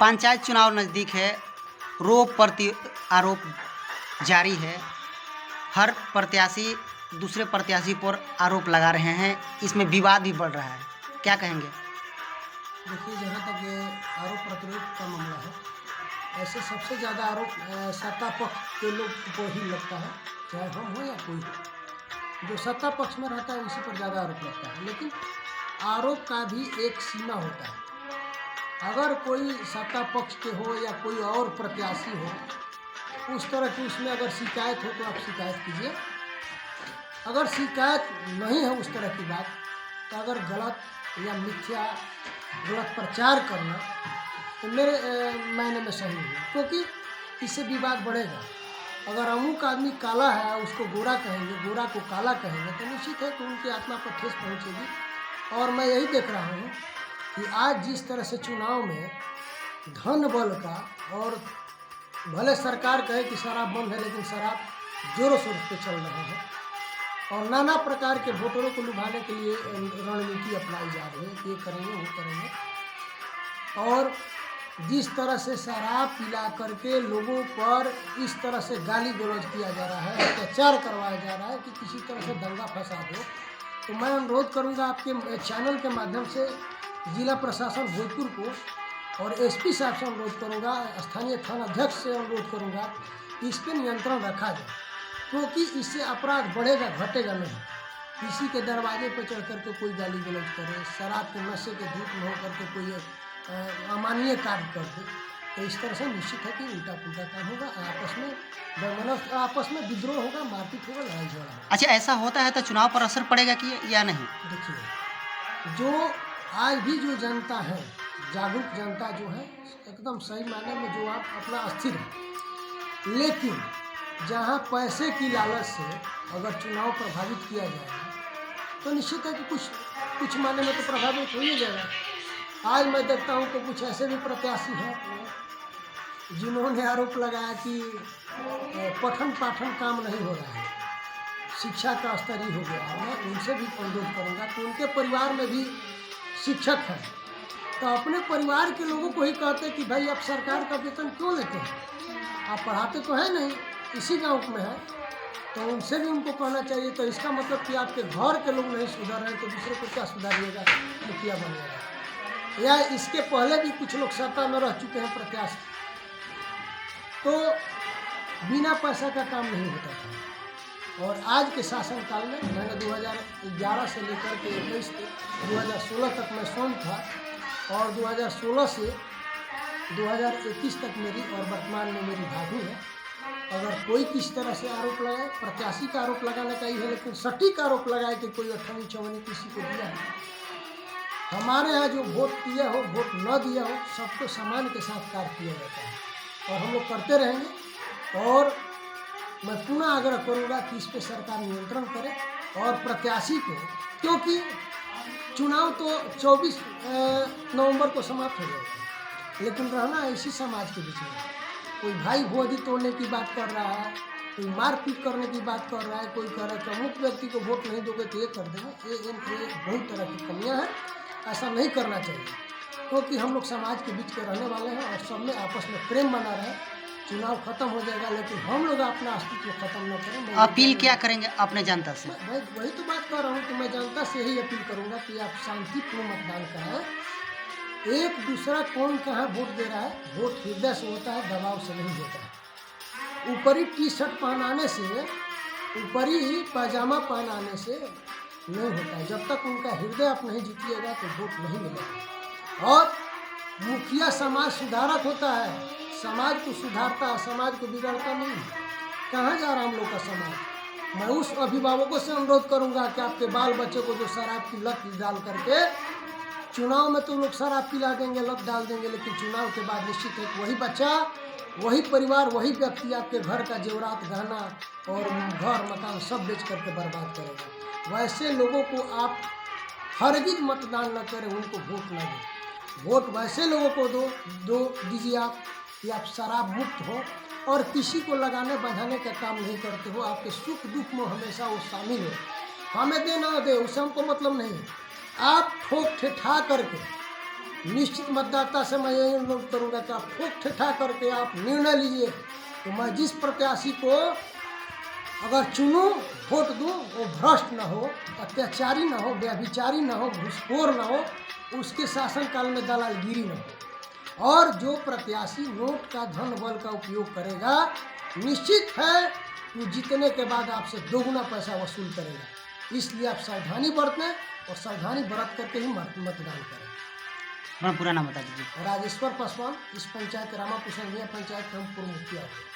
पंचायत चुनाव नज़दीक है, रोप प्रति आरोप जारी है। हर प्रत्याशी दूसरे प्रत्याशी पर आरोप लगा रहे हैं, इसमें विवाद भी बढ़ रहा है, क्या कहेंगे? देखिए, जहाँ तक ये आरोप प्रत्यारोप का मामला है, ऐसे सबसे ज़्यादा आरोप सत्ता पक्ष के लोग को ही लगता है, चाहे हम हो या कोई हो। जो सत्ता पक्ष में रहता है उसी पर ज़्यादा आरोप लगता है, लेकिन आरोप का भी एक सीमा होता है। अगर कोई सत्ता पक्ष के हो या कोई और प्रत्याशी हो, उस तरह की उसमें अगर शिकायत हो तो आप शिकायत कीजिए। अगर शिकायत नहीं है उस तरह की बात, तो अगर गलत या मिथ्या गलत प्रचार करना तो मेरे मायने में सही नहीं है, क्योंकि इससे विवाद बढ़ेगा। अगर अमुक आदमी काला है, उसको गोरा कहेंगे, गोरा को काला कहेंगे, तो निश्चित है कि उनकी आत्मा पर ठेस पहुँचेगी। और मैं यही देख रहा हूँ कि आज जिस तरह से चुनाव में धन बल का, और भले सरकार कहे कि शराब बंद है, लेकिन शराब जोरों शोरों पे चल रहा है और नाना प्रकार के वोटरों को लुभाने के लिए रणनीति अपनाई जा रही है, ये करेंगे वो करेंगे। और जिस तरह से शराब पिला करके लोगों पर इस तरह से गाली गलौज किया जा रहा है, अत्याचार करवाया जा रहा है कि किसी तरह से दंगा फसाद हो, तो मैं अनुरोध करूंगा आपके चैनल के माध्यम से जिला प्रशासन भोजपुर को और एसपी साहब से अनुरोध करूंगा, स्थानीय थाना अध्यक्ष से अनुरोध करूंगा कि इस पर नियंत्रण रखा जाए, क्योंकि इससे अपराध बढ़ेगा, घटेगा नहीं। किसी के दरवाजे पर चढ़ करके कोई गाली गलौज करे, शराब के नशे के धूप में होकर के कोई अमानवीय कार्य कर दे, तो इस तरह से निश्चित है कि उल्टा पुल्टा काम होगा, आपस में विद्रोह होगा, मारपीट होगा, लड़ाई झगड़ा होगा। अच्छा, ऐसा होता है तो चुनाव पर असर पड़ेगा कि या नहीं? देखिए, जो आज भी जो जनता है, जागरूक जनता जो है, एकदम सही मायने में जो आप अपना अस्थिर है, लेकिन जहाँ पैसे की लालच से अगर चुनाव प्रभावित किया जाएगा तो निश्चित है कि कुछ मायने में तो प्रभावित हो ही जाएगा। आज मैं देखता हूँ तो कुछ ऐसे भी प्रत्याशी हैं जिन्होंने आरोप लगाया कि पठन पाठन काम नहीं हो रहा है, शिक्षा का स्तर ही हो गया है। मैं उनसे भी अनुरोध करूँगा कि उनके परिवार में भी शिक्षक हैं, तो अपने परिवार के लोगों को ही कहते कि भाई आप सरकार का वेतन क्यों लेते हैं, आप पढ़ाते तो है नहीं, इसी गांव में है, तो उनसे भी उनको कहना चाहिए। तो इसका मतलब कि आपके घर के लोग नहीं सुधर रहे तो दूसरे को क्या सुधारिएगा, मुखिया बनिएगा। या इसके पहले भी कुछ लोग सत्ता में रह चुके हैं प्रत्याशी, तो बिना पैसा का काम नहीं होता था। और आज के शासनकाल में मैंने 2011 से लेकर के 2016 तक मैं स्वयं था, और 2016 से 2021 तक मेरी और वर्तमान में मेरी भाभी है। अगर कोई किस तरह से आरोप लगाए, प्रत्याशी का आरोप लगाने का ही है, लेकिन सटीक आरोप लगाए कि कोई 28-54 किसी को दिया है। हमारे यहाँ जो वोट दिया हो, वोट न दिया हो, सबको समान के साथ कार्य किया जाता है और हम लोग करते रहेंगे। और मैं पुनः आग्रह करूँगा कि इस पर सरकार नियंत्रण करे और प्रत्याशी को, क्योंकि चुनाव तो 24 नवंबर को समाप्त हो जाएगा, लेकिन रहना इसी समाज के बीच में। कोई भाई भोजी तोड़ने की बात कर रहा है, कोई मारपीट करने की बात कर रहा है, कोई कह रहा है कि अमुक व्यक्ति को वोट नहीं दोगे तो ये कर देंगे। ये बहुत तरह की कमियां हैं, ऐसा नहीं करना चाहिए, क्योंकि हम लोग समाज के बीच के रहने वाले हैं और सब में आपस में प्रेम बना रहे। चुनाव खत्म हो जाएगा, लेकिन हम लोग अपना अस्तित्व खत्म न करें। अपील क्या करेंगे अपने जनता से? वही तो बात कर रहा हूँ कि मैं जनता से यही अपील करूँगा कि आप शांतिपूर्ण मतदान करें। एक दूसरा कौन कहाँ वोट दे रहा है, वोट हृदय से होता है, दबाव से नहीं होता है। ऊपरी टी शर्ट पहनाने से, ऊपरी पैजामा पहनाने से नहीं होता है। जब तक उनका हृदय आप नहीं जीतिएगा तो वोट नहीं मिलेगा। और मुखिया समाज सुधारक होता है, समाज को सुधारता है, समाज को बिगाड़ता नहीं। कहाँ जा रहा हम लोग का समाज? मैं उस अभिभावकों से अनुरोध करूँगा कि आपके बाल बच्चे को जो शराब की लत डाल करके, चुनाव में तो लोग शराब पिला देंगे, लत डाल देंगे, लेकिन चुनाव के बाद निश्चित है वही बच्चा, वही परिवार, वही व्यक्ति आपके घर का जेवरात, गहना और घर मकान सब बेच करके बर्बाद करेगा। वैसे लोगों को आप हरगिज मतदान न करें, उनको वोट न दें। वोट वैसे लोगों को दो दीजिए आप कि आप शराब मुक्त हो और किसी को लगाने बढ़ाने का काम नहीं करते हो। आपके सुख दुख में हमेशा वो शामिल हो। हमें दे ना दे उससे हमको मतलब नहीं है। आप ठोक ठेठा करके निश्चित मतदाता से मैं यही अनुरोध करूँगा कि आप खूब ठिठा करके आप निर्णय लीजिए तो मैं जिस प्रत्याशी को अगर चुनूं वोट दूं वो भ्रष्ट ना हो, अत्याचारी ना हो, व्यभिचारी ना हो, घूसखोर ना हो, उसके शासनकाल में दलालगिरी ना हो। और जो प्रत्याशी नोट का धन बल का उपयोग करेगा, निश्चित है कि जीतने के बाद आपसे दोगुना पैसा वसूल करेगा। इसलिए आप सावधानी बरतें और सावधानी बरत करके ही मतदान करें। अपना पूरा नाम बता दीजिए। राजेश्वर पासवान, इस पंचायत रामापुर संघिया पंचायत का हम पूर्व मुखिया हूँ।